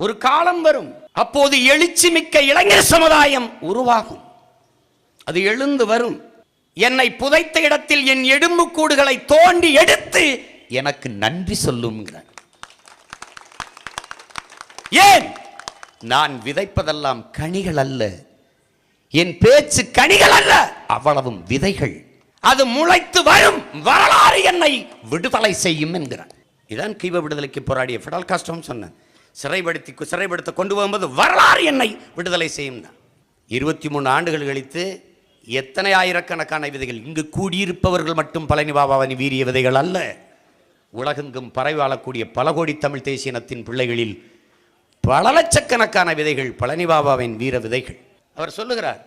ஒரு காலம் வரும், அப்போது எழுச்சி மிக்க இளைஞர் சமுதாயம் உருவாகும். அது எழுந்து வரும். என்னை புதைத்த இடத்தில் என் எலும்பு கூடுகளை தோண்டி எடுத்து எனக்கு நன்றி சொல்லும். ஏன்? நான் விதைப்பதெல்லாம் கனிகள் அல்ல, என் பேச்சு கனிகள் அல்ல, அவ்வளவும் விதைகள். அது முளைத்து வரும், வரலாறு என்னை விடுதலை செய்யும் என்கிறார். இதான் கீவ விடுதலைக்கு போராடிய ஃபிடல் காஸ்ட்ரோ சொன்னார். சிறைப்படுத்த கொண்டு போகும்போது வரலாறு என்னை விடுதலை செய்யும். 23 ஆண்டுகள் கழித்து எத்தனை ஆயிரக்கணக்கான விதைகள். இங்கு கூடியிருப்பவர்கள் மட்டும் பழனி பாபாவின் வீரிய விதைகள் அல்ல, உலகெங்கும் பரவி வாழக்கூடிய பல கோடி தமிழ் தேசியனத்தின் பிள்ளைகளில் பல லட்சக்கணக்கான விதைகள் பழனி பாபாவின் வீர விதைகள். அவர் சொல்லுகிறார்,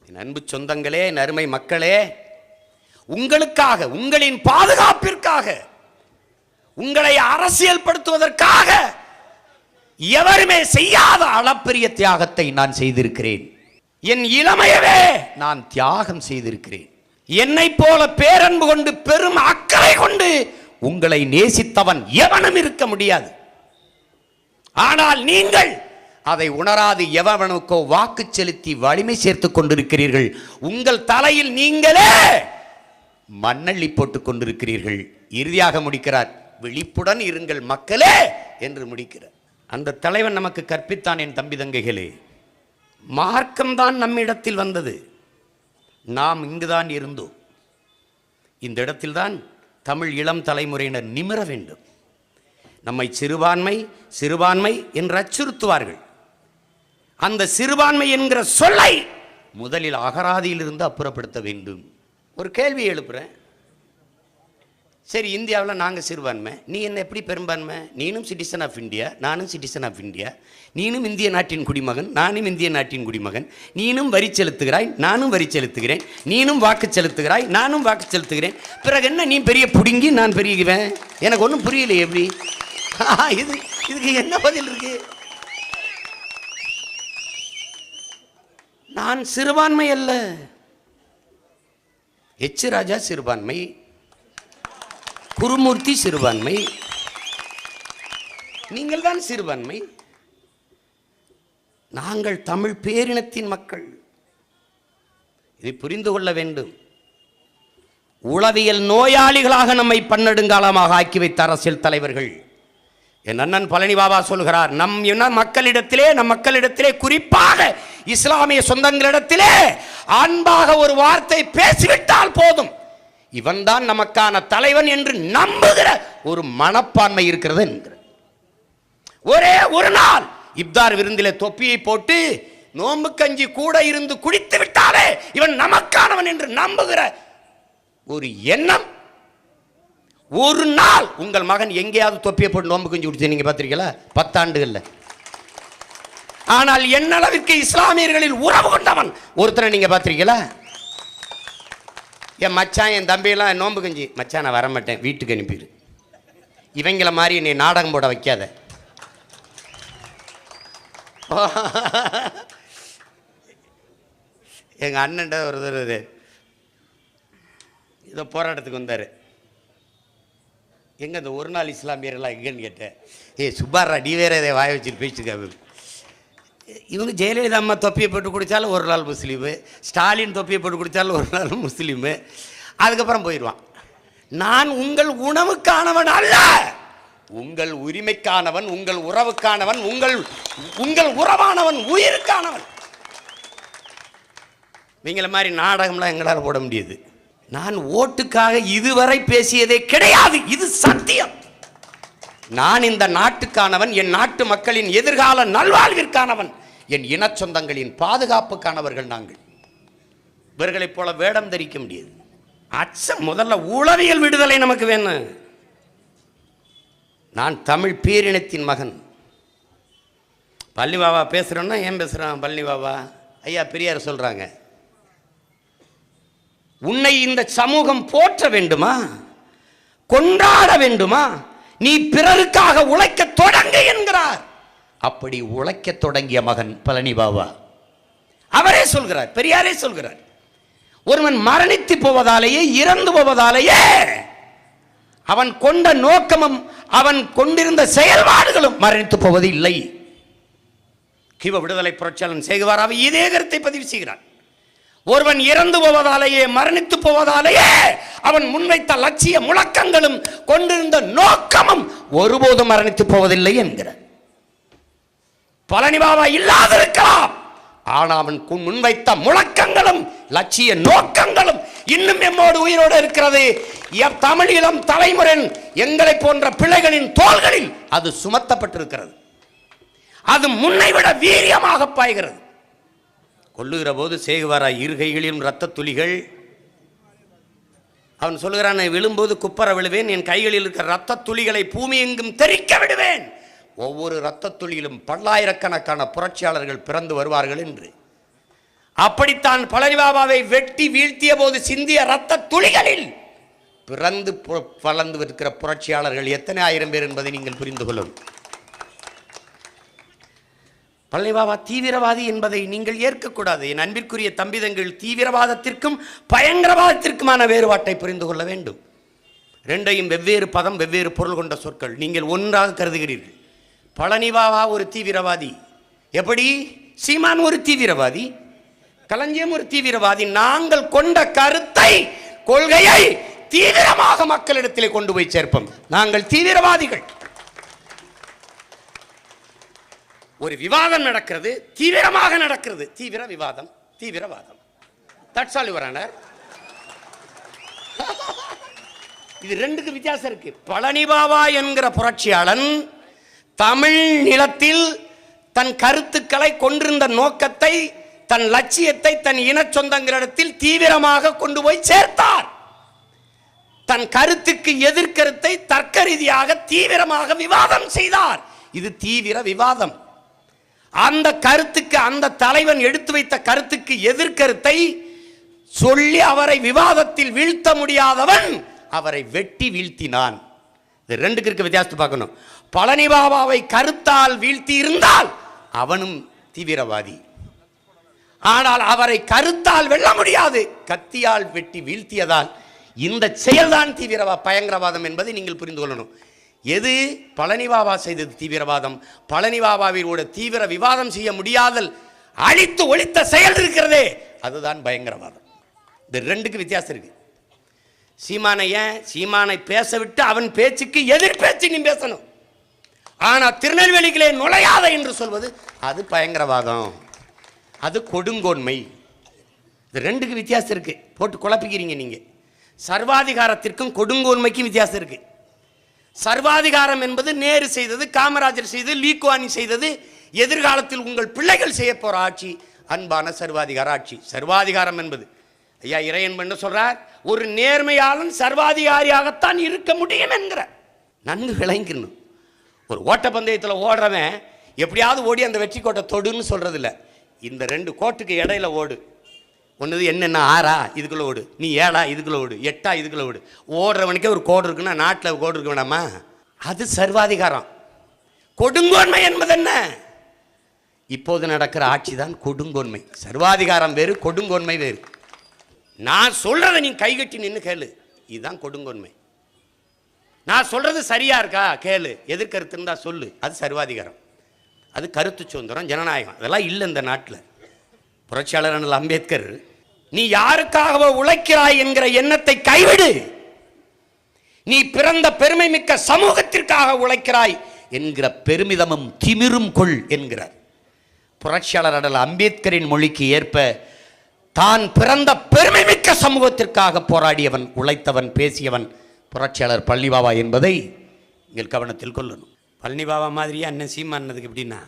என் அன்பு சொந்தங்களே, என் அருமை மக்களே, உங்களுக்காக, உங்களின் பாதுகாப்பிற்காக, உங்களை அரசியல் படுத்துவதற்காக எவருமே செய்யாத அளப்பரிய தியாகத்தை நான் செய்திருக்கிறேன். என் இளமையவே நான் தியாகம் செய்திருக்கிறேன். என்னை போல பேரன்பு கொண்டு பெரும் அக்கறை கொண்டு உங்களை நேசித்தவன் எவனும் இருக்க முடியாது. ஆனால் நீங்கள் அதை உணராது எவனுக்கோ வாக்கு செலுத்தி வலிமை சேர்த்துக் கொண்டிருக்கிறீர்கள். உங்கள் தலையில் நீங்களே மண்ணள்ளி போட்டுக் கொண்டிருக்கிறீர்கள். இறுதியாக முடிக்கிறார், விழிப்புடன் இருங்கள் மக்களே என்று முடிக்கிறார். அந்த தலைவன் நமக்கு கற்பித்தான். என் தம்பி தங்கைகளே, மார்க்கம்தான் நம்மிடத்தில் வந்தது, நாம் இங்குதான் இருந்தோம். இந்த இடத்தில்தான் தமிழ் இளம் தலைமுறையினர் நிமிர வேண்டும். நம்மை சிறுபான்மை சிறுபான்மை என்று அச்சுறுத்துவார்கள். அந்த சிறுபான்மை என்கிற சொல்லை முதலில் அகராதியிலிருந்து அப்புறப்படுத்த வேண்டும். ஒரு கேள்வி எழுப்புறேன். சரி, இந்தியாவில் நாங்கள் சிறுபான்மை, நீ என்ன எப்படி பெரும்பான்மை? நீனும் சிட்டிசன் ஆஃப் இந்தியா, நானும் சிட்டிசன் ஆஃப் இந்தியா. நீனும் இந்திய நாட்டின் குடிமகன், நானும் இந்திய நாட்டின் குடிமகன். நீனும் வரி செலுத்துகிறாய், நானும் வரி செலுத்துகிறேன். நீனும் வாக்கு செலுத்துகிறாய், நானும் வாக்கு செலுத்துகிறேன். பிறகு என்ன, நீ பெரிய புடுங்கி நான் பெரியவன்? எனக்கு ஒன்றும் புரியல. எப்படி இதுக்கு என்ன பதில் இருக்கு? நான் சிறுபான்மை அல்ல. எச் ராஜா சிறுபான்மை, குருமூர்த்தி சிறுபான்மை, நீங்கள் தான் சிறுபான்மை. நாங்கள் தமிழ் பேரினத்தின் மக்கள். இதை புரிந்து கொள்ள வேண்டும். உளவியல் நோயாளிகளாக நம்மை பன்னெடுங்காலமாக ஆக்கி வைத்த அரசியல் தலைவர்கள். என் அண்ணன் பழனி பாபா சொல்கிறார், நம் மக்களிடத்திலே குறிப்பாக இஸ்லாமிய சொந்தங்களிடத்திலே அன்பாக ஒரு வார்த்தை பேசிவிட்டால் போதும், இவன் தான் நமக்கான தலைவன் என்று நம்புகிற ஒரு மனப்பான்மை இருக்கிறது என்கிற. ஒரே ஒரு நாள் இப்தார் விருந்திலே தொப்பியை போட்டு நோம்பு கஞ்சி கூட இருந்து குடித்து விட்டாலே இவன் நமக்கானவன் என்று நம்புகிற ஒரு எண்ணம். ஒரு நாள் உங்கள் மகன் எங்கேயாவது தொப்பியை போட்டு நோம்பு கஞ்சி குடிச்சு நீங்க பார்த்திருக்கீங்களா? 10 ஆண்டுகள்ல. ஆனால் என்னளவிற்கு இஸ்லாமியர்களில் உறவு கொண்டவன் ஒருத்தரை நீங்க பார்த்திருக்கீங்களா? என் மச்சான், என் தம்பியெல்லாம் நோம்பு கஞ்சி, மச்சான் நான் வரமாட்டேன், வீட்டுக்கு அனுப்பிடு. இவங்கள மாதிரி நீ நாடகம் போட வைக்காத. எங்க அண்ணன் ஒரு இதோ போராட்டத்துக்கு வந்தார். எங்க அந்த ஒரு நாள் இஸ்லாமியர்கள்லாம் எங்கன்னு கேட்டேன். சுப்பாரா, நீ வேற இதை வாய வச்சுட்டு பேசிட்டுக்காங்க. இவங்க ஜெயலலிதா அம்மா தொப்பியை போட்டு குடித்தாலும் ஒரு நாள் முஸ்லீமு, ஸ்டாலின் தொப்பியை போட்டு குடித்தாலும் ஒரு நாள் முஸ்லீமு, அதுக்கப்புறம் போயிடுவான். நான் உங்கள் உணவுக்கானவன் அல்ல, உங்கள் உரிமைக்கானவன், உங்கள் உறவுக்கானவன், உங்கள் உறவானவன், உயிருக்கானவன். இவங்கள மாதிரி நாடகம்லாம் எங்களால் போட முடியாது. நான் ஓட்டுக்காக இதுவரை பேசியதே கிடையாது, இது சத்தியம். நான் இந்த நாட்டுக்கானவன், என் நாட்டு மக்களின் எதிர்கால நல்வாழ்விற்கானவன், என் இன சொந்தங்களின் பாதுகாப்புக்கானவர்கள் நாங்கள். இவர்களைப் போல வேடம் தரிக்க முடியாது. அச்சம். முதல்ல உளவியல் விடுதலை நமக்கு வேணும். நான் தமிழ் பேரினத்தின் மகன். பழனி பாபா பேசுறோன்னா ஏன் பேசுறான்? பழனி பாபா ஐயா பெரியார் சொல்றாங்க, உன்னை இந்த சமூகம் போற்ற வேண்டுமா, கொண்டாட வேண்டுமா, நீ பிறருக்காக உழைக்க தொடங்க என்கிறார். அப்படி உழைக்க தொடங்கிய மகன் பழனி பாபா. அவரே சொல்கிறார், பெரியாரே சொல்கிறார், ஒருவன் மரணித்து போவதாலேயே, இறந்து போவதாலேயே அவன் கொண்ட நோக்கமும் அவன் கொண்டிருந்த செயல்பாடுகளும் மரணித்து போவது இல்லை. கிவ விடுதலை புரட்சியாளன் சேகுவாராவை இதே கருத்தை பதிவு செய்கிறார். ஒருவன் இறந்து போவதாலேயே, மரணித்து போவதாலேயே அவன் முன்வைத்த லட்சிய முழக்கங்களும் கொண்டிருந்த நோக்கமும் ஒருபோதும் மரணித்து போவதில்லை என்கிறார். பழனி பாபா இல்லாதிருக்கலாம், ஆனால் அவன் முன்வைத்த முழக்கங்களும் லட்சிய நோக்கங்களும் இன்னும் எம்மோடு உயிரோடு இருக்கிறது. தமிழீழம் தலைமுறையின் எங்களை போன்ற பிள்ளைகளின் தோள்களில் அது சுமத்தப்பட்டிருக்கிறது. அது முன்னை விட வீரியமாக பாய்கிறது. கொல்லுகிற போது சேகுவாரா இருகைகளிலும் இரத்த துளிகள். அவன் சொல்லுகிறான், விழும்போது குப்பர விழுவேன், என் கைகளில் இருக்கிற இரத்த துளிகளை பூமி எங்கும் தெரிக்க விடுவேன். ஒவ்வொரு இரத்த துளியிலும் பல்லாயிரக்கணக்கான புரட்சியாளர்கள் பிறந்து வருவார்கள் என்று. அப்படித்தான் பழனி பாபாவை வெட்டி வீழ்த்திய போது சிந்திய இரத்த துளிகளில் பிறந்து வளர்ந்து இருக்கிற புரட்சியாளர்கள் எத்தனை ஆயிரம் பேர் என்பதை நீங்கள் புரிந்து கொள்ளும். பழனி பாபா தீவிரவாதி என்பதை நீங்கள் ஏற்கக்கூடாது. என் அன்பிற்குரிய தம்பிதங்கள், தீவிரவாதத்திற்கும் பயங்கரவாதத்திற்குமான வேறுபாட்டை புரிந்து கொள்ள வேண்டும். ரெண்டையும் வெவ்வேறு பதம், வெவ்வேறு பொருள் கொண்ட சொற்கள். நீங்கள் ஒன்றாக கருதுகிறீர்கள். பழனி பாபா ஒரு தீவிரவாதி. எப்படி? சீமான் ஒரு தீவிரவாதி, களஞ்சியம் ஒரு தீவிரவாதி. நாங்கள் கொண்ட கருத்தை, கொள்கையை தீவிரமாக மக்களிடத்திலே கொண்டு போய் சேர்ப்போம். நாங்கள் தீவிரவாதிகள். ஒரு விவாதம் நடக்கிறது, தீவிரமாக நடக்கிறது. தீவிர விவாதம், தீவிரவாதம். That's all your honour. இது ரெண்டுக்கு வித்தியாசம் இருக்கு. பழனி பாபா என்கிற புரட்சியாளன் தமிழ் நிலத்தில் தன் கருத்துக்களை கொண்டிருந்த நோக்கத்தை, தன் லட்சியத்தை தன் இன சொந்தங்களிடத்தில் தீவிரமாக கொண்டு போய் சேர்த்தார். தன் கருத்துக்கு எதிர்கருத்தை தர்க்க ரீதியாக தீவிரமாக விவாதம் செய்தார். இது தீவிர விவாதம். அந்த கருத்துக்கு, அந்த தலைவன் எடுத்து வைத்த கருத்துக்கு எதிர்கருத்தை சொல்லி அவரை விவாதத்தில் வீழ்த்த முடியாதவன் அவரை வெட்டி வீழ்த்தினான். இது ரெண்டுக்கு இருக்க வித்தியாசத்தை பார்க்கணும். பழனி பாபாவை கருத்தால் வீழ்த்தி இருந்தால் அவனும் தீவிரவாதி. ஆனால் அவரை கருத்தால் வெல்ல முடியாது, கத்தியால் வெட்டி வீழ்த்தியதால் இந்த செயல்தான் பயங்கரவாதம் என்பதை நீங்கள் புரிந்து கொள்ளணும். எது பழனி பாபா செய்தது தீவிரவாதம்? பழனி பாபாவோட தீவிர விவாதம் செய்ய முடியாதல், அழித்து ஒழித்த செயல் இருக்கிறதே, அதுதான் பயங்கரவாதம். இந்த ரெண்டுக்கு வித்தியாசம் இருக்கு. சீமானை பேச விட்டு அவன் பேச்சுக்கு எதிர் பேச்சு நீ பேசணும். ஆனா திருநெல்வேலிகளே நுழையாத என்று சொல்வது அது பயங்கரவாதம், அது கொடுங்கோன்மை. இந்த ரெண்டுக்கு வித்தியாசம் இருக்கு. போட்டு குழப்பிக்கிறீங்க நீங்க. சர்வாதிகாரத்திற்கும் கொடுங்கோன்மைக்கும் வித்தியாசம் இருக்கு. சர்வாதிகாரம் என்பது நேரு செய்தது, காமராஜர் செய்தது, லீக்வானி செய்தது, எதிர்காலத்தில் உங்கள் பிள்ளைகள் செய்ய போற ஆட்சி அன்பான சர்வாதிகார ஆட்சி. சர்வாதிகாரம் என்பது, ஐயா இறையன் பண்ண சொல்றார், ஒரு நேர்மையாளன் சர்வாதிகாரியாகத்தான் இருக்க முடியும் என்கிற. நன்கு விளங்கிடணும். ஒரு ஓட்டப்பந்தயத்தில் ஓடுறவன் எப்படியாவது ஓடி அந்த வெற்றி கோட்டை தொடுன்னு சொல்றது இல்லை. இந்த ரெண்டு கோட்டுக்கு இடையில ஓடு. ஒன்று என்னென்ன 6 இதுக்குள்ள ஓடு, நீ 7 இதுக்குள்ள ஓடு, 8 இதுக்குள்ள ஓடு. ஓடுறவனுக்கே ஒரு கோடு இருக்குன்னா நாட்டில் கோடு இருக்க வேண்டாமா? அது சர்வாதிகாரம். கொடுங்கோன்மை என்பது என்ன? இப்போது நடக்கிற ஆட்சி தான் கொடுங்கோன்மை. சர்வாதிகாரம் வேறு, கொடுங்கோன்மை வேறு. நான் சொல்றதை நீ கைகட்டி நின்று கேளு, இதுதான் கொடுங்கோன்மை. நான் சொல்றது சரியா இருக்கா கேளு, எதிர்கருத்து இருந்தா சொல்லு, அது சர்வாதிகாரம். அது கருத்து சுதந்திரம், ஜனநாயகம், அதெல்லாம் இல்லை இந்த நாட்டில். புரட்சியாளர் அண்ணல் அம்பேத்கர், நீ யாருக்காக உழைக்கிறாய் என்கிற எண்ணத்தை கைவிடு, நீ பிறந்த பெருமை மிக்க சமூகத்திற்காக உழைக்கிறாய் என்கிற பெருமிதமும் திமிரும் கொள் என்கிறார். புரட்சியாளர் அண்ணல் அம்பேத்கரின் மொழிக்கு ஏற்ப தான் பிறந்த பெருமை மிக்க சமூகத்திற்காக போராடியவன், உழைத்தவன், பேசியவன் புரட்சியாளர் பழனி பாபா என்பதை நீங்கள் கவனத்தில் கொள்ளணும். பழனி பாபா மாதிரியே அண்ணன் சீமானதுக்கு எப்படின்னா,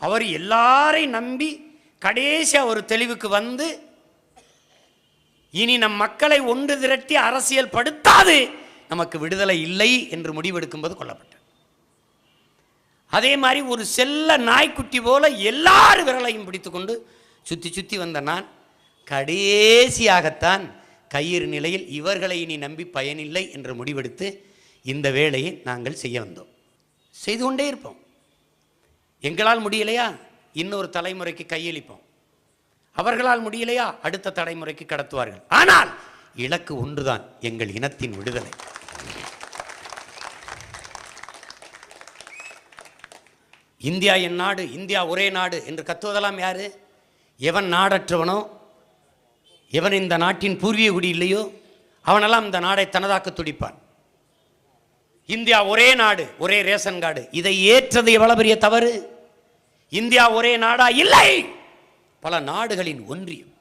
அவர் எல்லாரையும் நம்பி கடைசியாக ஒரு தெளிவுக்கு வந்து, இனி நம் மக்களை ஒன்று திரட்டி அரசியல் படுத்தாது நமக்கு விடுதலை இல்லை என்று முடிவெடுக்கும்போது கொல்லப்பட்டார். அதே மாதிரி ஒரு செல்ல நாய்க்குட்டி போல எல்லாரும் விரலையும் பிடித்துக்கொண்டு சுற்றி சுற்றி வந்த நான் கடைசியாகத்தான் கயிறு நிலையில் இவர்களை இனி நம்பி பயனில்லை என்று முடிவெடுத்து இந்த வேலையை நாங்கள் செய்ய வந்தோம். செய்து கொண்டே இருப்போம். எங்களால் முடியலையா இன்னொரு தலைமுறைக்கு கையளிப்போம். அவர்களால் முடியலையா அடுத்த தலைமுறைக்கு கடத்துவார்கள். ஆனால் இலக்கு ஒன்றுதான், எங்கள் இனத்தின் விடுதலை. இந்தியா என் நாடு, இந்தியா ஒரே நாடு என்று கத்துவதெல்லாம் யாரு? எவன் நாடற்றவனோ, எவன் இந்த நாட்டின் பூர்வீக குடி இல்லையோ அவனெல்லாம் இந்த நாடை தனதாக்க துடிப்பான். இந்தியா ஒரே நாடு, ஒரே ரேஷன் கார்டு, இதை ஏற்றது எவ்வளவு பெரிய தவறு? இந்தியா ஒரே நாடா? இல்லை, பல நாடுகளின் ஒன்றியம்.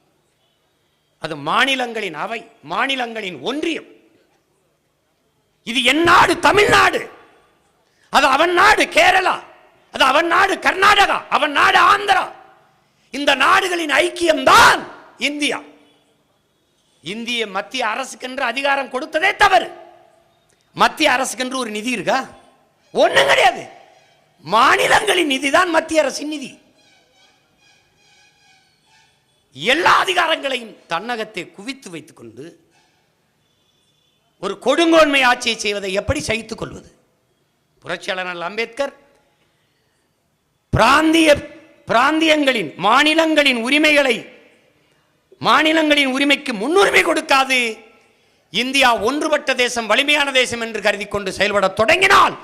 அது மாநிலங்களின் அவை, மாநிலங்களின் ஒன்றியம். இது என் நாடு தமிழ்நாடு, அது அவன் நாடு கேரளா, அது அவன் நாடு கர்நாடகா, அவன் நாடு ஆந்திரா. இந்த நாடுகளின் ஐக்கியம்தான் இந்தியா. இந்திய மத்திய அரசுக்கென்று அதிகாரம் கொடுத்ததே தவறு. மத்திய அரசுக்கென்று ஒரு நிதி இருக்கா? ஒண்ணும் கிடையாது. மாநிலங்களின் நிதி தான் மத்திய அரசின் நிதி. எல்லா அதிகாரங்களையும் தன்னகத்தை குவித்து வைத்துக் கொண்டு ஒரு கொடுங்கோன்மை ஆட்சியை செய்வதை எப்படி சகித்துக் கொள்வது? புரட்சியாளர் அம்பேத்கர் பிராந்தியங்களின் மாநிலங்களின் உரிமைகளை, மாநிலங்களின் உரிமைக்கு முன்னுரிமை கொடுக்காது இந்தியா ஒன்றுபட்ட தேசம், வலிமையான தேசம் என்று கருதி கொண்டு செயல்பட தொடங்கினால்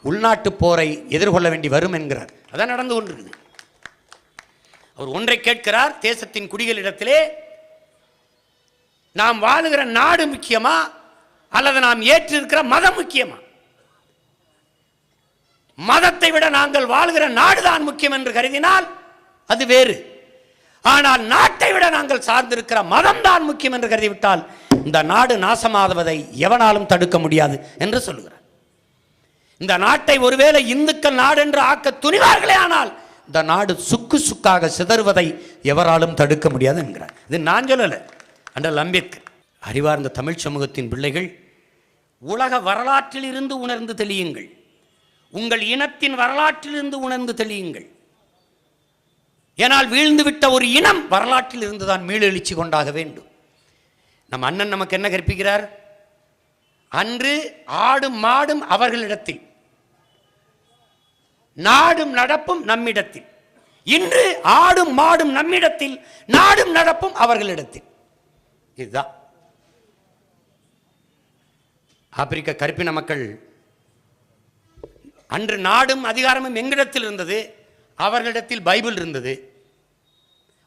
உள்நாட்டு போரை எதிர்கொள்ள வேண்டி வரும் என்கிறார். அதான் நடந்து கொண்டிருக்குது. அவர் ஒன்றை கேட்கிறார் தேசத்தின் குடிகளிடத்திலே, நாம் வாழுகிற நாடு முக்கியமா அல்லது நாம் ஏற்றிருக்கிற மதம் முக்கியமா? மதத்தை விட நாங்கள் வாழ்கிற நாடுதான் முக்கியம் என்று கருதினால் அது வேறு. ஆனால் நாட்டை விட நாங்கள் சார்ந்திருக்கிற மதம் தான் முக்கியம் என்று கருதிவிட்டால் இந்த நாடு நாசமாவதை எவனாலும் தடுக்க முடியாது என்று சொல்லுகிறார். இந்த நாட்டை ஒருவேளை இந்துக்கள் நாடு என்று ஆக்க துணிவார்களே ஆனால் இந்த நாடு சுக்கு சுக்காக சிதறுவதை எவராலும் தடுக்க முடியாது என்கிறார். இது நான் சொல்லல, அண்ணல் அம்பேத்கர். அறிவார்ந்த தமிழ் சமூகத்தின் பிள்ளைகள், உலக வரலாற்றில் இருந்து உணர்ந்து தெளியுங்கள். உங்கள் இனத்தின் வரலாற்றில் இருந்து உணர்ந்து தெளியுங்கள். ஏனால் வீழ்ந்துவிட்ட ஒரு இனம் வரலாற்றில் இருந்துதான் மீளெழுச்சி கொண்டாக வேண்டும். நம் அண்ணன் நமக்கு என்ன கற்பிக்கிறார்? அன்று ஆடும் மாடும் அவர்களிடத்தில், நாடும் நடப்பும் நம்மிடத்தில். இன்று ஆடும் மாடும் நம்மிடத்தில், நாடும் நடப்பும் அவர்களிடத்தில். இதுதான் ஆப்பிரிக்க கருப்பின மக்கள். அன்று நாடும் அதிகாரமும் எங்களிடத்தில் இருந்தது, அவர்களிடத்தில் பைபிள் இருந்தது.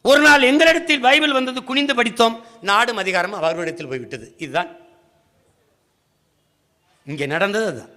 ஒரு நாள் எங்களிடத்தில் பைபிள் வந்தது, குனிந்து படித்தோம், நாடும் அதிகாரமும் அவர்களிடத்தில் போய்விட்டது. இதுதான் இங்கே நடந்தது. அதுதான்